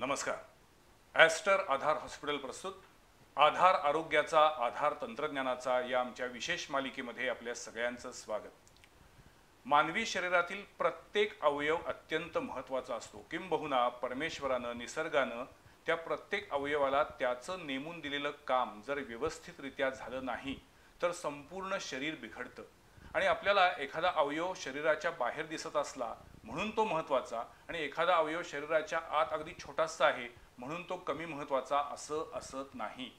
नमस्कार. ॲस्टर आधार हॉस्पिटल प्रस्तुत आधार आरोग्याचा आधार तंत्रज्ञानाचा या आमच्या विशेष मालिकेमध्ये आपल्या सगळ्यांचं स्वागत. मानवी शरीरातील प्रत्येक अवयव अत्यंत महत्त्वाचा असतो. किंबहुना परमेश्वरानं निसर्गानं त्या प्रत्येक अवयवाला त्याचं नेमून दिलेलं काम जर व्यवस्थितरित्या झालं नाही तर संपूर्ण शरीर बिघडतं. आणि आपल्याला एखादा अवयव शरीराच्या बाहेर दिसत असला म्हणून तो महत्त्वाचा आणि एखादा अवयव शरीराच्या आत अगदी छोटासा आहे म्हणून तो कमी महत्त्वाचा असं असत नाही.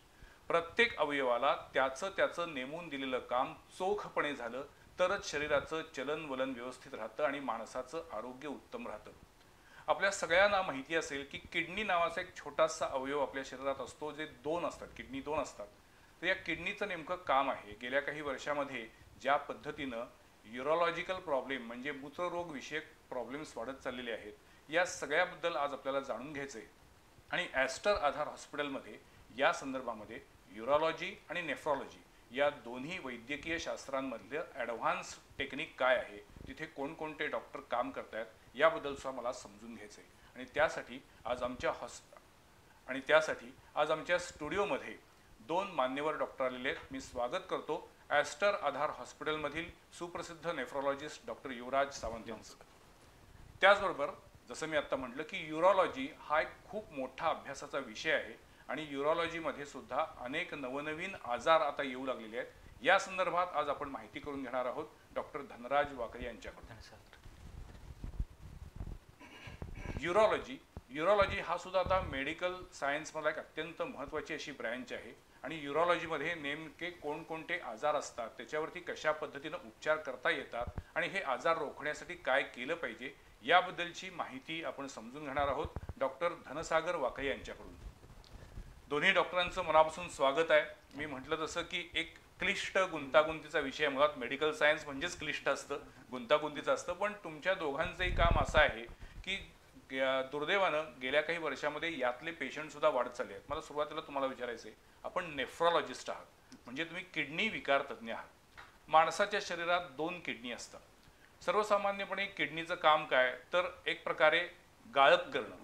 प्रत्येक अवयवाला त्याचं नेमून दिलेलं काम चोखपणे झालं तरच शरीराचं चलनवलन व्यवस्थित राहतं आणि माणसाचं आरोग्य उत्तम राहतं. आपल्या सगळ्यांना माहिती असेल की किडनी नावाचा एक छोटासा अवयव आपल्या शरीरात असतो, जे दोन असतात, किडनी दोन असतात. तर या किडनीचं नेमकं काम आहे. गेल्या काही वर्षामध्ये ज्या पद्धतीनं युरोलॉजिकल प्रॉब्लेम म्हणजे मूत्ररोग विषयक प्रॉब्लेम्स वाढत चाललेले आहेत, या सगळ्याबद्दल आज आपल्याला जाणून घ्यायचं आहे. आणि ॲस्टर आधार हॉस्पिटलमध्ये या संदर्भामध्ये युरोलॉजी आणि नेफ्रॉलॉजी या दोन्ही वैद्यकीय शास्त्रांमधलं ॲडव्हान्स टेक्निक काय आहे, तिथे कोणकोणते डॉक्टर काम करत आहेत, याबद्दलसुद्धा मला समजून घ्यायचं आहे. आणि त्यासाठी आज आमच्या स्टुडिओमध्ये दोन मान्यवर डॉक्टर आलेले आहेत. मी स्वागत करतो ॲस्टर आधार हॉस्पिटलमधील सुप्रसिद्ध नेफ्रॉलॉजिस्ट डॉक्टर युवराज सावंत यांचं. त्याचबरोबर जसं मी आत्ता म्हटलं की युरोलॉजी हा एक खूप मोठा अभ्यासाचा विषय आहे आणि युरोलॉजीमध्ये सुद्धा अनेक नवनवीन आजार आता येऊ लागलेले आहेत. या संदर्भात आज आपण माहिती करून घेणार आहोत डॉक्टर धनराज वाकरे यांच्याकडून. युरोलॉजी हा सुद्धा आता मेडिकल सायन्समधला एक अत्यंत महत्त्वाची अशी ब्रँच आहे. आणि युरोलॉजीमध्ये नेमके कोणकोणते आजार असतात, त्याच्यावरती कशा पद्धतीनं उपचार करता येतात आणि हे आजार रोखण्यासाठी काय केलं पाहिजे, याबद्दलची माहिती आपण समजून घेणार आहोत डॉक्टर धनसागर वाकरे यांच्याकडून. दोन्ही डॉक्टरांचं मनापासून स्वागत आहे. मी म्हटलं तसं की एक क्लिष्ट गुंतागुंतीचा विषय, मुळात मेडिकल सायन्स म्हणजेच क्लिष्ट असतं, गुंतागुंतीचं असतं. पण तुमच्या दोघांचंही काम असं आहे की दुर्दैवानं गेल्या काही वर्षामध्ये यातले पेशंट सुद्धा वाढत चालले आहेत. मला सुरुवातीला तुम्हाला विचारायचं आहे, आपण नेफ्रॉलॉजिस्ट आहात म्हणजे तुम्ही किडनी विकार तज्ज्ञ आहात. माणसाच्या शरीरात दोन किडनी असतात. सर्वसामान्यपणे किडनीचं काम काय, तर एक प्रकारे गाळप करणं,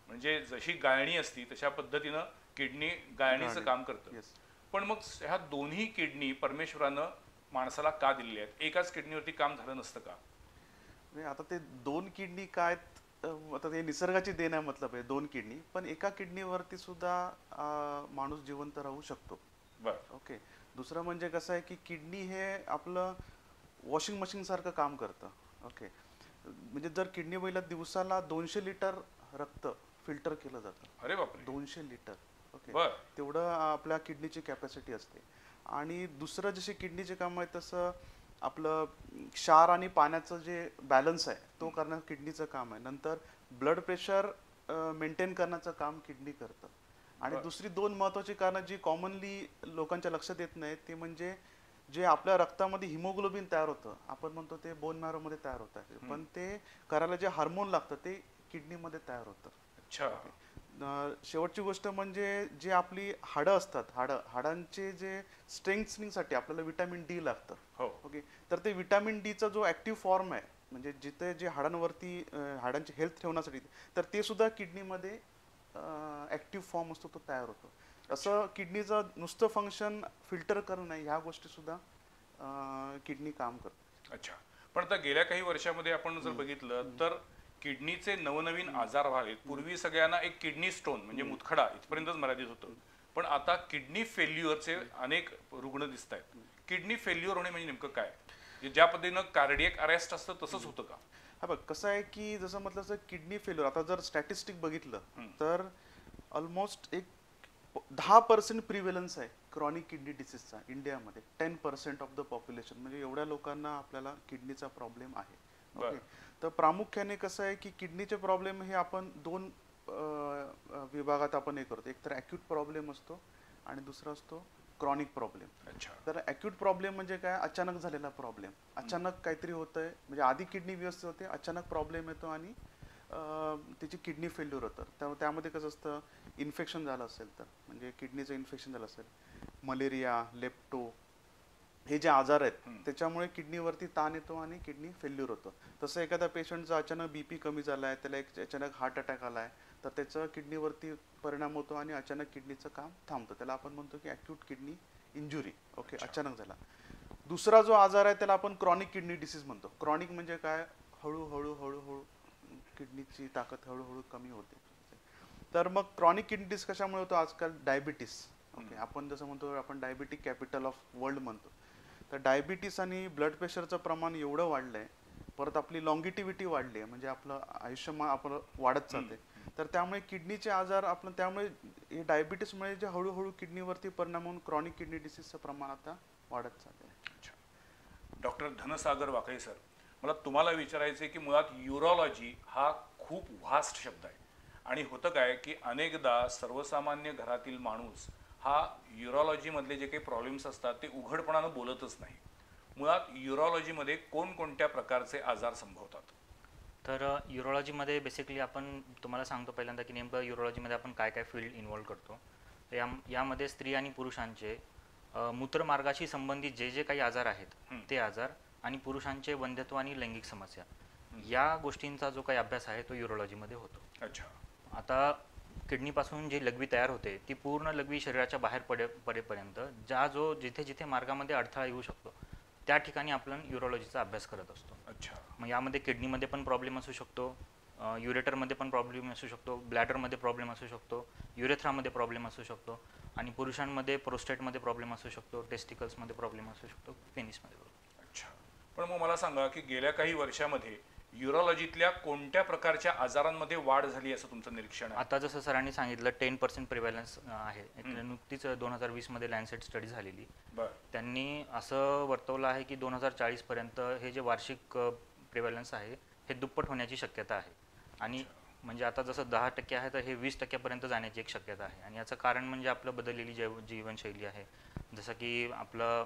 म्हणजे जशी गाळणी असती तशा पद्धतीनं किडनी गाळणीचं काम करतं. पण मग ह्या दोन्ही किडनी परमेश्वरानं माणसाला का दिलेल्या आहेत? एकाच किडनीवरती काम झालं नसतं का? आता ते दोन किडनी काय, आता ते निसर्गाची देण आहे, मतलब आहे दोन किडनी. पण एका किडनीवरती सुद्धा माणूस जिवंत राहू शकतो. बरं. ओके. दुसरं म्हणजे कसं आहे की किडनी हे आपलं वॉशिंग मशीन सारखं काम करतं. ओके. म्हणजे जर किडनी बैला दिवसाला 200 लिटर रक्त फिल्टर केलं जातं. अरे बापरे. 200 लिटर. ओके. बरं. तेवढं आपल्या किडनीची कॅपॅसिटी असते. आणि दुसरं जसे किडनीचे काम आहे तसं आपलं क्षार आणि पाण्याचं जे बॅलन्स आहे तो करणं किडनीचं काम आहे. नंतर ब्लड प्रेशर मेंटेन करण्याचं काम किडनी करतं. आणि दुसरी दोन महत्त्वाची कारणं जी कॉमनली लोकांच्या लक्षात येत नाही, ते म्हणजे जे आपल्या रक्तामध्ये हिमोग्लोबिन तयार होतं, आपण म्हणतो ते बोन मॅरोमध्ये तयार होत आहे, पण ते करायला जे हार्मोन लागतं ते किडनीमध्ये तयार होतं. अच्छा. शेवटची गोष्ट म्हणजे जे आपली हाडं असतात, हाडांचे जे स्ट्रेंथनिंगसाठी आपल्याला विटॅमिन डी लागतं. ओके. तर ते विटॅमिन डीचा जो ॲक्टिव्ह फॉर्म आहे, म्हणजे जिथे जे हाडांवरती हाडांची हेल्थ ठेवण्यासाठी, तर ते सुद्धा किडनीमध्ये ॲक्टिव्ह फॉर्म असतो, तो तयार होतो. असं किडनीचं नुसतं फंक्शन फिल्टर करणं नाही, ह्या गोष्टी सुद्धा किडनी काम करते. अच्छा. पण आता गेल्या काही वर्षामध्ये आपण जर बघितलं तर किडनीचे नवनवीन आजार व्हावेत. पूर्वी सगळ्यांना एक किडनी स्टोन म्हणजे मुतखडा इथपर्यंतच मर्यादित होतं. पण आता किडनी फेल्युअरचे अनेक रुग्ण दिसत आहेत. किडनी फेल्युअर होणे म्हणजे नेमकं काय? ज्या पद्धतीनं कार्डियक अरेस्ट असतं तसंच होतं का? हा बघ, कसं आहे की जसं म्हटलं तर किडनी फेल्युअर, आता जर स्टॅटिस्टिक बघितलं तर ऑलमोस्ट एक 10% प्रिव्हेलन्स आहे क्रॉनिक किडनी डिसीजचा इंडियामध्ये. 10% ऑफ द पॉप्युलेशन, म्हणजे एवढ्या लोकांना आपल्याला किडनीचा प्रॉब्लेम आहे. ओके. तर प्रामुख्याने कसं आहे की किडनीचे प्रॉब्लेम हे आपण दोन विभागात आपण हे करतो. एक तर ॲक्यूट प्रॉब्लेम असतो आणि दुसरा असतो क्रॉनिक प्रॉब्लेम. अच्छा. तर ॲक्यूट प्रॉब्लेम म्हणजे काय, अचानक झालेला प्रॉब्लेम, अचानक काहीतरी होतंय, म्हणजे आधी किडनी व्यवस्थित होते, अचानक प्रॉब्लेम येतो आणि त्याची किडनी फेल्युअर होतं. त्यामध्ये कसं असतं, इन्फेक्शन झालं असेल तर, म्हणजे किडनीचं इन्फेक्शन झालं असेल, मलेरिया, लेप्टो, हे जे आजार आहेत त्याच्यामुळे किडनीवरती ताण येतो आणि किडनी फेल्युअर होतं. तसं एखाद्या पेशंटचा अचानक बीपी कमी झाला आहे, त्याला एक अचानक हार्ट अटॅक आला आहे, तर त्याचा किडनीवरती परिणाम होतो आणि अचानक किडनीचं काम थांबतं. त्याला आपण म्हणतो की ॲक्यूट किडनी इंजुरी. ओके, अचानक झाला. दुसरा जो आजार आहे त्याला आपण क्रॉनिक किडनी डिसीज म्हणतो. क्रॉनिक म्हणजे काय, हळूहळू हळूहळू किडनीची ताकद हळूहळू कमी होते. तर मग क्रॉनिक किडनी डिसीज कशामुळे होतो? आजकाल डायबिटीस. ओके, आपण जसं म्हणतो आपण डायबिटिक कॅपिटल ऑफ वर्ल्ड म्हणतो. तर डायबिटीस आणि ब्लड प्रेशरचं प्रमाण एवढं वाढलं आहे, परत आपली लॉंगिटिव्हिटी वाढली आहे, म्हणजे आपलं आयुष्यमान आपलं वाढत जाते. तर त्यामुळे किडनीचे आजार आपण त्यामुळे हे डायबिटीसमुळे जे हळूहळू किडनीवरती परिणाम होऊन क्रॉनिक किडनी डिसीजचं प्रमाण आता वाढत चाललं आहे. डॉक्टर धनसागर वाकळे सर, मला तुम्हाला विचारायचं आहे की मुळात युरोलॉजी हा खूप व्हास्ट शब्द आहे आणि होतं काय की अनेकदा सर्वसामान्य घरातील माणूस हा युरोलॉजीमधले जे काही प्रॉब्लेम्स असतात ते उघडपणानं बोलतच नाही. मुळात युरोलॉजीमध्ये कोणकोणत्या प्रकारचे आजार संभवतात? तर युरोलॉजीमध्ये बेसिकली आपण तुम्हाला सांगतो पहिल्यांदा की नेमकं युरोलॉजीमध्ये आपण काय काय फील्ड इन्व्हॉल्व करतो. यामध्ये स्त्री आणि पुरुषांचे मूत्रमार्गाशी संबंधित जे जे काही आजार आहेत ते आजार आणि पुरुषांचे वंध्यत्व आणि लैंगिक समस्या या गोष्टींचा जो काही अभ्यास आहे तो युरोलॉजीमध्ये होतो. अच्छा. आता किडनीपासून जी लघवी तयार होते ती पूर्ण लघवी शरीराच्या बाहेर पडेपर्यंत जो जिथे जिथे मार्गामध्ये अडथळा येऊ शकतो त्या ठिकाणी आपण युरोलॉजीचा अभ्यास करत असतो. अच्छा. मग यामध्ये किडनीमध्ये पण प्रॉब्लेम असू शकतो, युरेटरमध्ये पण प्रॉब्लेम असू शकतो, ब्लॅडरमध्ये प्रॉब्लेम असू शकतो, युरेथ्रामध्ये प्रॉब्लेम असू शकतो आणि पुरुषांमध्ये प्रोस्टेटमध्ये प्रॉब्लेम असू शकतो, टेस्टिकल्समध्ये प्रॉब्लेम असू शकतो, पेनिसमध्ये. अच्छा. पण मग मला सांगा की गेल्या काही वर्षामध्ये युरोलॉजीतल्या कोणत्या प्रकारच्या आजारांमध्ये वाढ झाली असं तुमचं निरीक्षण आहे? आता जसं सरांनी सांगितलं 10% प्रिव्हॅलन्स आहे. नुकतीच 2020 मध्ये लॅन्सेट स्टडी झालेली. त्यांनी असं वर्तवलं आहे की 2040 पर्यंत हे जे वार्षिक प्रिव्हॅलन्स आहे हे दुप्पट होण्याची शक्यता आहे. आणि म्हणजे आता जसं 10% आहे तर हे 20% जाण्याची एक शक्यता आहे. आणि याचं कारण म्हणजे आपलं बदललेली जीवनशैली आहे. जसं की आपलं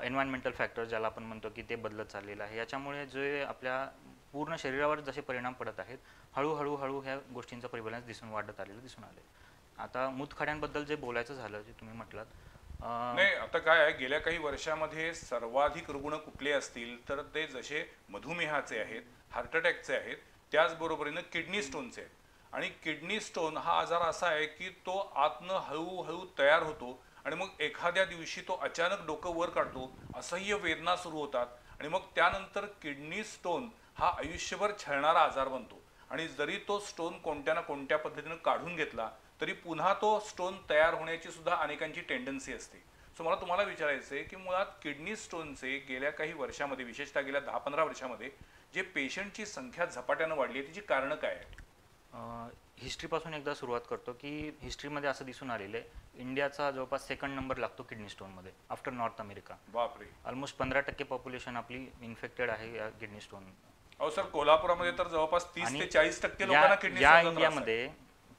एन्व्हायरमेंटल फॅक्टर ज्याला आपण म्हणतो की ते बदलत चाललेलं आहे. याच्यामुळे जे आपल्या पूर्ण शरीरावर जसे परिणाम पडत आहेत हळूहळू ह्या गोष्टींचा प्रिव्हलन्स दिसून आले. आता मूतखड्यांबद्दल जे बोलायचं झालं जे तुम्ही म्हटलात, नाही, आता काय आहे, गेल्या काही वर्षामध्ये सर्वाधिक रुग्ण कुठले असतील तर ते जसे मधुमेहाचे आहेत, हार्ट अटॅकचे आहेत, त्याचबरोबरीनं किडनी स्टोनचे आहेत. आणि किडनी स्टोन हा आजार असा आहे की तो आतनं हळूहळू तयार होतो आणि मग एखाद्या दिवशी तो अचानक डोकं वर काढतो, असह्य वेदना सुरू होतात आणि मग त्यानंतर किडनी स्टोन हा आयुष्यभर छळणारा आजार बनतो. आणि जरी तो स्टोन कोणत्या ना कोणत्या पद्धतीनं काढून घेतला तरी पुन्हा तो स्टोन तयार होण्याची सुद्धा अनेकांची टेंडन्सी असते. सो मला तुम्हाला विचारायचं आहे की मुळात किडनी स्टोनचे गेल्या काही वर्षामध्ये, विशेषतः गेल्या 10-15 वर्षामध्ये जे पेशंटची संख्या झपाट्यानं वाढली आहे त्याची कारणं काय आहेत? हिस्ट्रीपासून एकदा सुरुवात करतो की हिस्ट्रीमध्ये असं दिसून आलेलं आहे इंडियाचा जवळपास 2nd नंबर लागतो किडनी स्टोनमध्ये आफ्टर नॉर्थ अमेरिका. बापरे. ऑलमोस्ट 15% पॉप्युलेशन आपली इन्फेक्टेड आहे या किडनी स्टोन. अहो सर, कोल्हापुरामध्ये तर जवळपास 30 ते 40% लोकांना किडनी या स्टोनचा त्रास आहे. इंडियामध्ये,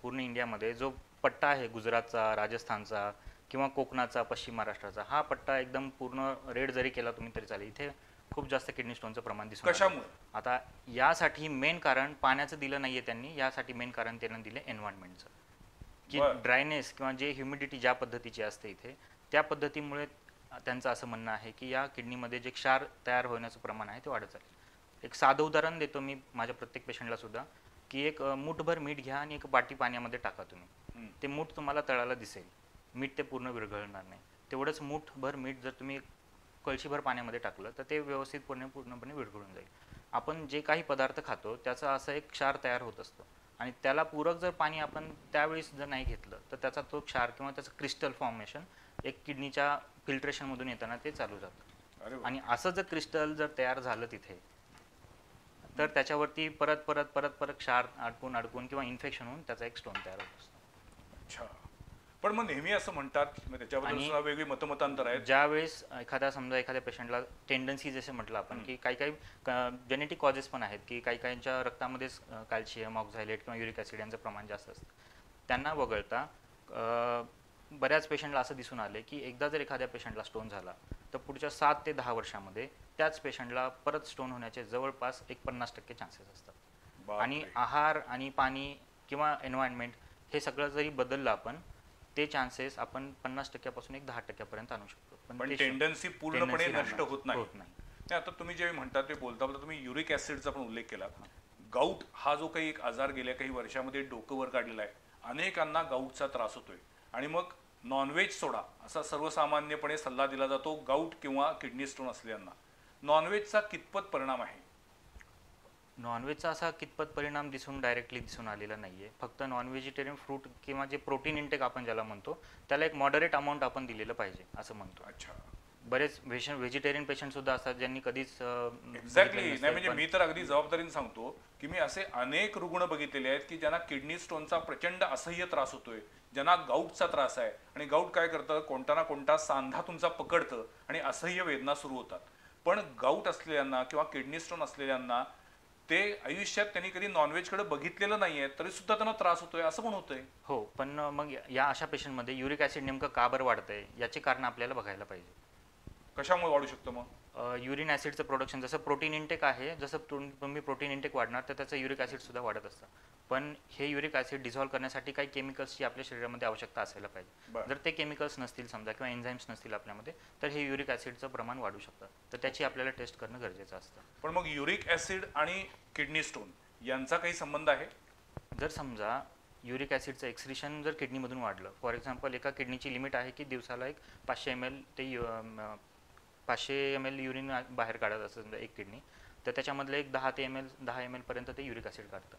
पूर्ण इंडियामध्ये जो पट्टा आहे गुजरातचा, राजस्थानचा किंवा कोकणाचा, पश्चिम महाराष्ट्राचा, हा पट्टा एकदम पूर्ण रेड जरी केला तुम्ही तरी चालेल, इथे खूप जास्त किडनी स्टोनचं प्रमाण दिसून आलं. कशामुळे? आता यासाठी मेन कारण पाण्याचं दिलं नाहीये त्यांनी, यासाठी मेन कारण त्यांना दिले एन्व्हायरमेंटचं, की ड्रायनेस किंवा जे ह्युमिडिटी ज्या पद्धतीची असते इथे त्या पद्धतीमुळे त्यांचं असं म्हणणं आहे की या किडनीमध्ये जे क्षार तयार होण्याचं प्रमाण आहे ते वाढत चालेल. एक साधं उदाहरण देतो मी माझ्या प्रत्येक पेशंटला सुद्धा, की एक मूठभर मीठ घ्या आणि एक बाटी पाण्यामध्ये टाका तुम्ही, ते मूठ तुम्हाला तळाला दिसेल, मीठ ते पूर्ण विरघळणार नाही. तेवढंच मूठभर मीठ जर तुम्ही कळशीभर पाण्यामध्ये टाकलं तर ते व्यवस्थित पूर्णपणे विरघळून जाईल. आपण जे काही पदार्थ खातो त्याचा असं एक क्षार तयार होत असतो आणि त्याला पूरक जर पाणी आपण त्यावेळेस जर नाही घेतलं तर त्याचा तो क्षार किंवा त्याचं क्रिस्टल फॉर्मेशन एक किडनीच्या फिल्ट्रेशनमधून येताना ते चालू जातं. आणि असं जर क्रिस्टल जर तयार झालं तिथे तर त्याच्यावरती परत परत परत परत क्षार अडकून किंवा इन्फेक्शन होऊन त्याचा एक स्टोन तयार होत असतो. अच्छा. पण मग नेहमी असं म्हणतात, त्याच्याबद्दल सुद्धा वेगळी मतमतांतर आहेत. ज्यावेळेस एखाद्या पेशंटला टेंडन्सी जसे म्हटलं आपण की काही जेनेटिक कॉजेस पण आहेत, की काहींच्या रक्तामध्ये कॅल्शियम, ऑक्झायलेट किंवा युरिक ॲसिड यांचं प्रमाण जास्त असतं. त्यांना वगळता बऱ्याच पेशंटला असं दिसून आले की एकदा जर एखाद्या पेशंटला स्टोन झाला तर पुढच्या 7 ते 10 वर्षामध्ये त्याच पेशंटला परत स्टोन होण्याचे जवळपास 50% चान्सेस असतात. आणि आहार आणि पाणी किंवा एन्व्हायरमेंट हे सगळं जरी बदललं आपण ते चान्सेस आपण 50% एक 10% आणू शकतो. पण टेंडन्सी पूर्णपणे tendency नष्ट होत नाही. नाही. नाही, आता तुम्ही जे म्हणता ते बोलता बोलता तुम्ही युरिक ऍसिडचा पण उल्लेख केला. गाऊट हा जो काही एक आजार गेल्या काही वर्षामध्ये डोकं वर काढलेला आहे, अनेकांना गाऊटचा त्रास होतोय आणि मग नॉनव्हेज सोडा असा सर्वसामान्यपणे सल्ला दिला जातो गाऊट किंवा किडनी स्टोन असलेल्यांना. नॉनव्हेजचा कितपत परिणाम आहे? नॉनव्हेजचा असा कितपत परिणाम डायरेक्टली दिसून आलेला नाहीये. फक्त नॉन व्हेजिटेरियन फ्रूट किंवा जे प्रोटीन इंटेक आपण ज्याला म्हणतो त्याला एक मॉडरेट अमाऊंट आपण दिलेलं पाहिजे असं म्हणतो. अच्छा, बरेच व्हेजिटेरियन पेशंट सुद्धा असतात ज्यांनी कधीच एक्झॅक्टली. नाही म्हणजे मी तर अगदी जबाबदारीने सांगतो की मी असे अनेक रुग्ण बघितलेले आहेत की ज्यांना किडनी स्टोनचा प्रचंड असह्य त्रास होतोय, ज्यांना गाऊटचा त्रास आहे आणि गाऊट काय करतं, कोणता ना कोणता सांधा तुमचा पकडतं आणि असह्य वेदना सुरू होतात. पण गाऊट असलेल्यांना किंवा किडनी स्टोन असलेल्यांना ते आयुष्यात त्यांनी कधी नॉनव्हेजकडे बघितलेलं नाहीये तरी सुद्धा त्यांना त्रास होतोय असं पण होतंय. हो, पण मग या अशा पेशंटमध्ये युरिक ऍसिड नेमकं का बरं वाढतंय याचे कारण आपल्याला बघायला पाहिजे. कशामुळे वाढू शकतं मग? युरिन ॲसिडचं प्रोडक्शन जसं प्रोटीन इंटेक आहे, जसं तुम्ही प्रोटीन इंटेक वाढणार तर त्याचं युरिक ॲसिड सुद्धा वाढत असतं. पण हे युरिक ॲसिड डिझॉल्व्ह करण्यासाठी काही केमिकल्सची आपल्या शरीरामध्ये आवश्यकता असायला पाहिजे. जर ते केमिकल्स नसतील समजा किंवा एन्झाईम्स नसतील आपल्यामध्ये तर हे युरिक ॲसिडचं प्रमाण वाढू शकतं. तर त्याची आपल्याला टेस्ट करणं गरजेचं असतं. पण मग युरिक ॲसिड आणि किडनी स्टोन यांचा काही संबंध आहे? जर समजा युरिक ॲसिडचं एक्सक्रिशन जर किडनीमधून वाढलं, फॉर एक्झाम्पल एका किडनीची लिमिट आहे की दिवसाला एक 500 ml ते 500 ml युरिन बाहेर काढत असतं समजा एक किडनी, तर त्याच्यामधलं एक 10 ml पर्यंत ते युरिक ॲसिड काढतं.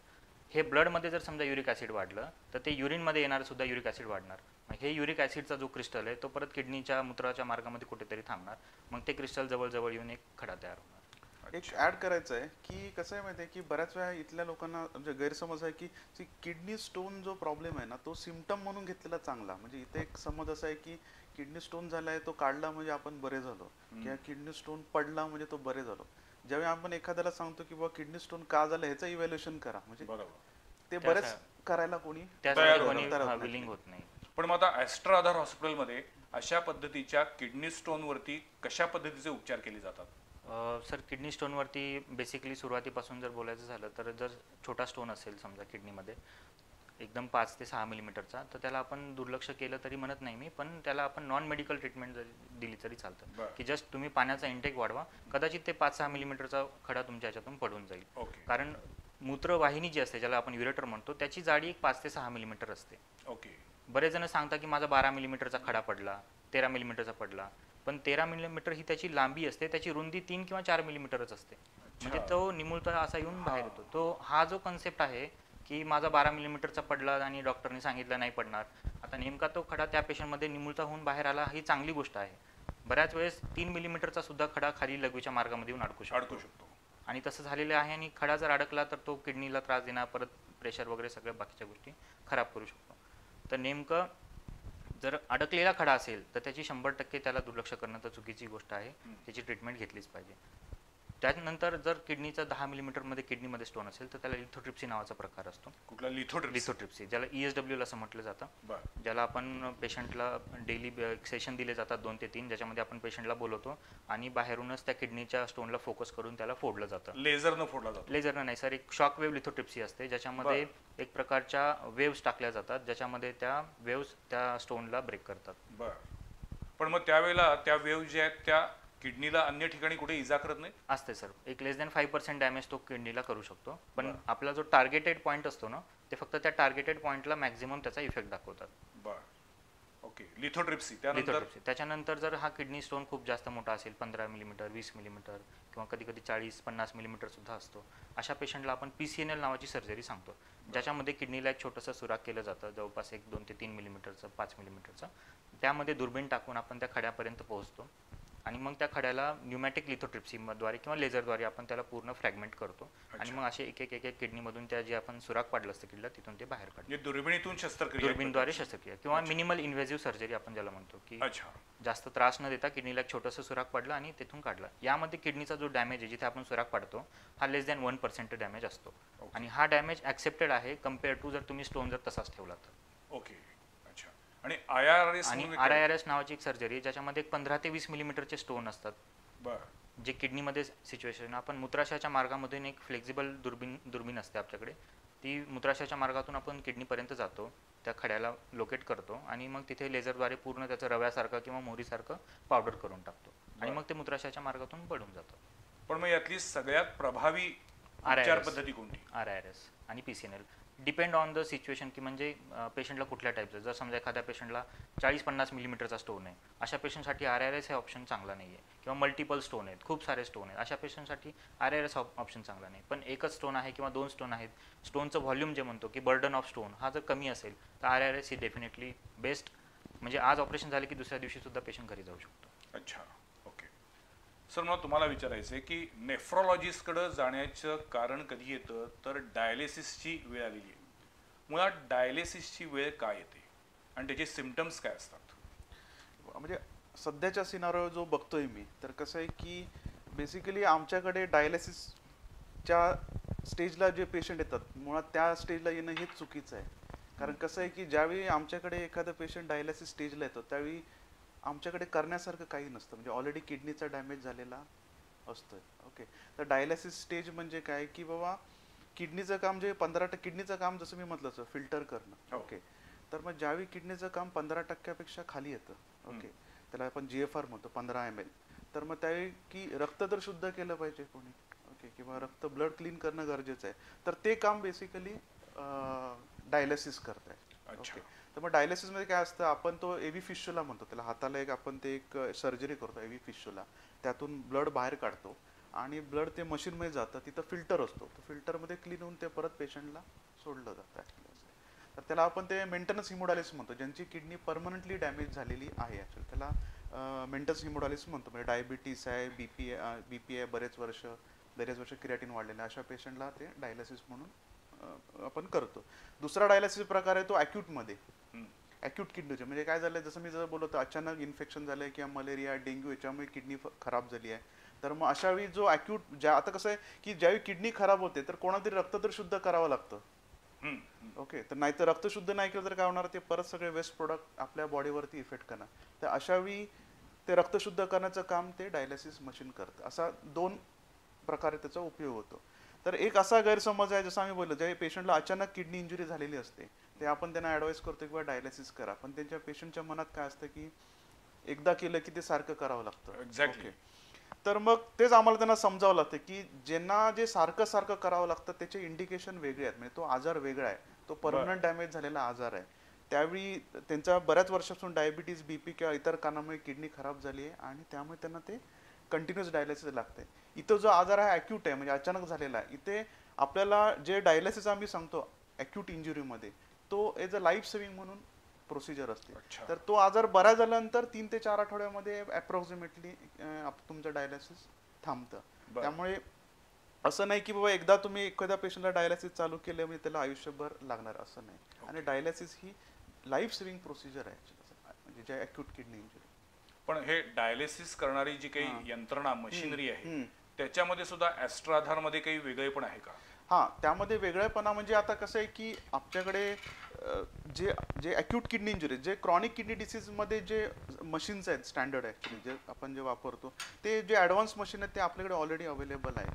हे ब्लडमध्ये जर समजा युरिक ॲसिड वाढलं तर ते युरिनमध्ये येणारं सुद्धा युरिक ॲसिड वाढणार. मग हे युरिक ॲसिडचा जो क्रिस्टल आहे तो परत किडनीच्या मूत्राच्या मार्गामध्ये कुठेतरी थांबणार. मग ते क्रिस्टल जवळ येऊन एक खडा तयार होणार. एक ऍड करायचं आहे की कसं आहे माहिती आहे की बऱ्याच वेळा इथल्या लोकांना म्हणजे गैरसमज आहे की किडनी स्टोन जो प्रॉब्लेम आहे ना तो सिम्पटम म्हणून घेतलेला चांगला. म्हणजे इथे एक समज असा आहे की किडनी स्टोन झालाय तो काढला म्हणजे आपण बरे झालो, किंवा किडनी स्टोन पडला म्हणजे तो बरे झालो. ज्यावेळी आपण एखाद्याला सांगतो की बाबा किडनी स्टोन का झालं ह्याचं इव्हॅल्युएशन करा, म्हणजे ते बरेच करायला कोणी विलिंग होत नाही. पण मग आता ॲस्टर आधार हॉस्पिटलमध्ये अशा पद्धतीच्या किडनी स्टोनवरती कशा पद्धतीचे उपचार केले जातात? सर, किडनी स्टोनवरती बेसिकली सुरुवातीपासून जर बोलायचं झालं तर जर छोटा स्टोन असेल समजा किडनीमध्ये एकदम 5 ते 6 मिलीमीटरचा तर त्याला आपण दुर्लक्ष केलं तरी म्हणत नाही मी, पण त्याला आपण नॉन मेडिकल ट्रीटमेंट जरी दिली तरी चालतं. की जस्ट तुम्ही पाण्याचा इंटेक वाढवा, कदाचित ते 5-6 मिलीमीटरचा खडा तुमच्या ह्याच्यातून पडून जाईल. कारण मूत्रवाहिनी जी असते ज्याला आपण युरेटर म्हणतो त्याची जाडी 5 ते 6 मिलीमीटर असते. बरेच जण सांगतात की माझा 12 मिलीमीटरचा खडा पडला, 13 मिलीमीटरचा पडला, पण 13 मिलीमीटर ही त्याची लांबी असते, त्याची रुंदी 3 किंवा 4 मिलीमीटरच असते. म्हणजे तो निमुळता असा येऊन बाहेर येतो. तो हा जो कन्सेप्ट आहे की माझा 12 मिलीमीटरचा पडला आणि डॉक्टरने सांगितलं नाही पडणार, आता नेमका तो खडा त्या पेशंटमध्ये निमुळता होऊन बाहेर आला ही चांगली गोष्ट आहे. बऱ्याच वेळेस 3 मिलीमीटरचा सुद्धा खडा खाली लघवीच्या मार्गामध्ये येऊन अडकू शकतो. आणि तसं झालेलं आहे. आणि खडा जर अडकला तर तो किडनीला त्रास देणार, परत प्रेशर वगैरे सगळ्या बाकीच्या गोष्टी खराब करू शकतो. तर नेमकं जर अडकलेला खडा असेल तर त्याची 100% त्याला दुर्लक्ष करणं तर चुकीची गोष्ट आहे. त्याची ट्रीटमेंट घेतलीच पाहिजे. त्यानंतर जर किडनीचा 10 मिलीमीटरमध्ये किडनीमध्ये स्टोन असेल तर त्याला लिथोट्रिप्सी नावाचा प्रकार असतो. कुठला? लिथोट्रिप्सी, ज्याला ESW असं म्हटलं जातं. ज्याला आपण पेशंटला डेली सेशन दिले जातात 2 ते 3, ज्याच्यामध्ये आपण पेशंटला बोलवतो आणि बाहेरूनच त्या किडनीच्या स्टोनला फोकस करून त्याला फोडलं जातं. लेझरनं फोडलं जातं? लेझरनं नाही सर, एक शॉक वेव्ह लिथोट्रिप्सी असते ज्याच्यामध्ये एक प्रकारच्या वेव्स टाकल्या जातात ज्याच्यामध्ये त्या वेव्स त्या स्टोनला ब्रेक करतात. पण मग त्यावेळेला त्या वेव्ह ज्या आहेत त्या किडनीला अन्य ठिकाणी कुठे इजा करत नाही? असते सर, एक लेस दॅन 5% डॅमेज तो किडनीला करू शकतो. पण आपला जो टार्गेटेड पॉईंट असतो ना ते फक्त त्या टार्गेटेड पॉईंटला मॅक्झिमम त्याचा इफेक्ट दाखवतात. लिथोट्रिप्सी. त्याच्यानंतर जर हा किडनी स्टोन खूप जास्त मोठा असेल, 15 मिलीमीटर, 20 मिलीमीटर किंवा कधी कधी 40-50 मिलीमीटर सुद्धा असतो, अशा पेशंटला आपण PCNL नावाची सर्जरी सांगतो, ज्याच्यामध्ये किडनीला एक छोटंसं सुराख केलं जातं जवळपास 2 ते 3 मिलीमीटरचं, 5 मिलीमीटरचं. त्यामध्ये दुर्बीण टाकून आपण त्या खड्यापर्यंत पोहोचतो आणि मग त्या खड्याला न्यूमॅटिक लिथोट्रिप्सीद्वारे किंवा लेझरद्वारे आपण त्याला पूर्ण फ्रॅगमेंट करतो आणि मग असे एक एक किडनीमधून त्या जे आपण सुराख पाडलं असतं किडनीला तिथून ते बाहेर काढतो. दुर्बीणद्वारे शस्त्रक्रिया किंवा मिनिमल इन्व्हेसिव्ह सर्जरी आपण ज्याला म्हणतो, की जास्त त्रास न देता किडनीला एक छोटंसं सुराख पडलं आणि तिथून काढलं. यामध्ये किडनीचा जो डॅमेज आहे जिथे आपण सुराख पाडतो हा लेस दॅन 1% डॅमेज असतो आणि हा डॅमेज ॲक्सेप्टेड आहे कम्पेअर टू जर तुम्ही स्टोन जर तसाच ठेवला तर. आणि RIRS नावाची एक सर्जरी ज्याच्यामध्ये 15 ते 20 मिलीमीटरचे स्टोन असतात, जे किडनीमध्ये सिच्युएशन. आपण मूत्राशयाच्या मार्गामधून एक फ्लेक्झिबल दुर्बीण असते आपल्याकडे, ती मूत्राशयाच्या मार्गातून आपण किडनीपर्यंत जातो, त्या खड्याला लोकेट करतो आणि मग तिथे लेझरद्वारे पूर्ण त्याचं रव्यासारखं किंवा मोहरीसारखं पावडर करून टाकतो आणि मग ते मूत्राशयाच्या मार्गातून पडून जातं. पण मग यातली सगळ्यात प्रभावी उपचार पद्धती कोणती? RIRS आणि PCNL depend on the situation, की म्हणजे पेशंटला कुठल्या टाईपचं. जर समजा एखाद्या पेशंटला 40-50 मिलीमीटरचा स्टोन आहे, अशा पेशंटसाठी RIRS हे ऑप्शन चांगला नाही आहे. किंवा मल्टिपल स्टोन आहेत, खूप सारे स्टोन आहेत, अशा पेशंटसाठी RIRS ऑप्शन चांगला नाही. पण एकच स्टोन आहे किंवा 2 स्टोन आहेत, स्टोनचं व्हॉल्यूम जे म्हणतो की बर्डन ऑफ स्टोन हा जर कमी असेल तर RIRS ही डेफिनेटली बेस्ट. म्हणजे आज ऑपरेशन झाले की दुसऱ्या दिवशी सुद्धा पेशंट घरी जाऊ शकतो. अच्छा, ओके. सर मला तुम्हाला विचारायचं आहे की नेफ्रॉलॉजिस्टकडे जाण्याचं कारण कधी येतं तर डायलिसिसची वेळ आलेली आहे. मुळात डायलिसिसची वेळ काय येते आणि त्याचे सिम्पटम्स काय असतात? म्हणजे सध्याच्या सिनारिओ जो बघतोय मी, तर कसं आहे की बेसिकली आमच्याकडे डायलिसिसच्या स्टेजला जे पेशंट येतात मुळात त्या स्टेजला येणं हेच चुकीचं आहे. कारण कसं आहे की ज्यावेळी आमच्याकडे एखादं पेशंट डायलिसिस स्टेजला येतो त्यावेळी आमच्याकडे करण्यासारखं काही नसतं. म्हणजे ऑलरेडी किडनीचा डॅमेज झालेला असतोय. ओके, तर डायलिसिस स्टेज म्हणजे काय की बाबा किडनीचं काम जे 15% किडनीचं काम जसं मी म्हटलं फिल्टर करणं. ओके, तर मग ज्यावेळी किडनीचं काम 15%पेक्षा खाली येतं, ओके, त्याला आपण GFR म्हणतो 15 ml, तर मग त्यावेळी की रक्त तर शुद्ध केलं पाहिजे कोणी, ओके, किंवा रक्त ब्लड क्लीन करणं गरजेचं आहे. तर ते काम बेसिकली डायलिसिस करत आहे. ओके, तर मग डायलिसिस मध्ये काय असतं, आपण तो एव्ही फिस्चुला म्हणतो त्याला, हाताला एक आपण ते एक सर्जरी करतो एव्ही फिस्चुला, त्यातून ब्लड बाहेर काढतो आणि ब्लड ते मशीनमध्ये जातं, तिथं फिल्टर असतो, तो फिल्टरमध्ये क्लीन होऊन ते परत पेशंटला सोडलं जातं. तर त्याला आपण ते मेंटेनन्स हिमोडायलिसिस म्हणतो, ज्यांची किडनी परमनंटली डॅमेज झालेली आहे. ॲक्च्युअली त्याला मेंटेनन्स हिमोडायलिसिस म्हणतो. म्हणजे डायबिटीस आहे, बीपी आहे, बरेच वर्ष क्रिएटिन वाढलेलं आहे, अशा पेशंटला ते डायलिसिस म्हणून आपण करतो. दुसरा डायलिसिस प्रकार आहे तो ॲक्यूटमध्ये, ॲक्यूट किडनीचे. म्हणजे काय झालं, जसं मी जर बोलतो अचानक इन्फेक्शन झालं किंवा मलेरिया, डेंग्यू याच्यामुळे किडनी खराब झाली आहे, तर मग अशावेळी जो ॲक्यूट आता कसं आहे की ज्यावेळी किडनी खराब होते तर कोणातरी रक्त तर शुद्ध करावं लागतं. ओके, तर नाही तर रक्त शुद्ध नाही केलं तर काय होणार, ते परत सगळे वेस्ट प्रोडक्ट आपल्या बॉडीवरती इफेक्ट करणार. तर अशावेळी ते रक्त शुद्ध करण्याचं काम ते डायलिसिस मशीन करतं. असा 2 प्रकारे त्याचा उपयोग होतो. तर एक असा गैरसमज आहे, जसं आम्ही बोललो, ज्या पेशंटला अचानक किडनी इंजुरी झालेली असते ते आपण त्यांना ॲडवाईस करतो किंवा डायलिसिस करा, पण त्यांच्या पेशंटच्या मनात काय असतं की एकदा केलं की ते सारखं करावं लागतं. एक्झॅक्टली. तर मग तेच आम्हाला त्यांना समजावं लागतं की ज्यांना जे सारखं करावं लागतं त्याचे इंडिकेशन वेगळे आहेत. म्हणजे तो आजार वेगळा आहे, तो परमनंट डॅमेज झालेला आजार आहे. त्यावेळी त्यांच्या बऱ्याच वर्षापासून डायबिटीज, बीपी किंवा इतर कारणामुळे किडनी खराब झाली आहे आणि त्यामुळे त्यांना ते कंटिन्युअस डायलिसिस लागतंय. इथं जो आजार आहे ॲक्यूट आहे, म्हणजे अचानक झालेला आहे, इथे आपल्याला जे डायलिसिस आम्ही सांगतो ॲक्यूट इंजुरीमध्ये, तो एज अ लाईफ सेव्हिंग म्हणून प्रोसिजर असते. तर तो आजार बरा झाल्यानंतर 3 ते 4 आठवड्यामध्ये अप्रॉक्सिमेटली तुमचं डायलिसिस थांबतं. त्यामुळे असं नाही की बाबा एकदा तुम्ही एखाद्या पेशंटला डायलिसिस चालू केलं म्हणजे त्याला आयुष्यभर लागणार, असं नाही. आणि डायलिसिस ही लाईफ सेव्हिंग प्रोसिजर आहे म्हणजे जे ॲक्यूट किडनी इंजुरी. पण हे डायलिसिस करणारी जी काही यंत्रणा मशिनरी आहे त्याच्यामध्ये सुद्धा ॲस्ट्राधार मध्ये काही वेगळेपण आहे का? हां, त्यामध्ये वेगळेपणा म्हणजे आता कसं आहे की आपल्याकडे जे ॲक्यूट किडनी इंजुरी, जे क्रॉनिक किडनी डिसीजमध्ये जे मशीन्स आहेत स्टँडर्ड ॲक्च्युली जे आपण जे वापरतो, ते जे ॲडव्हान्स मशीन आहेत ते आपल्याकडे ऑलरेडी अवेलेबल आहे.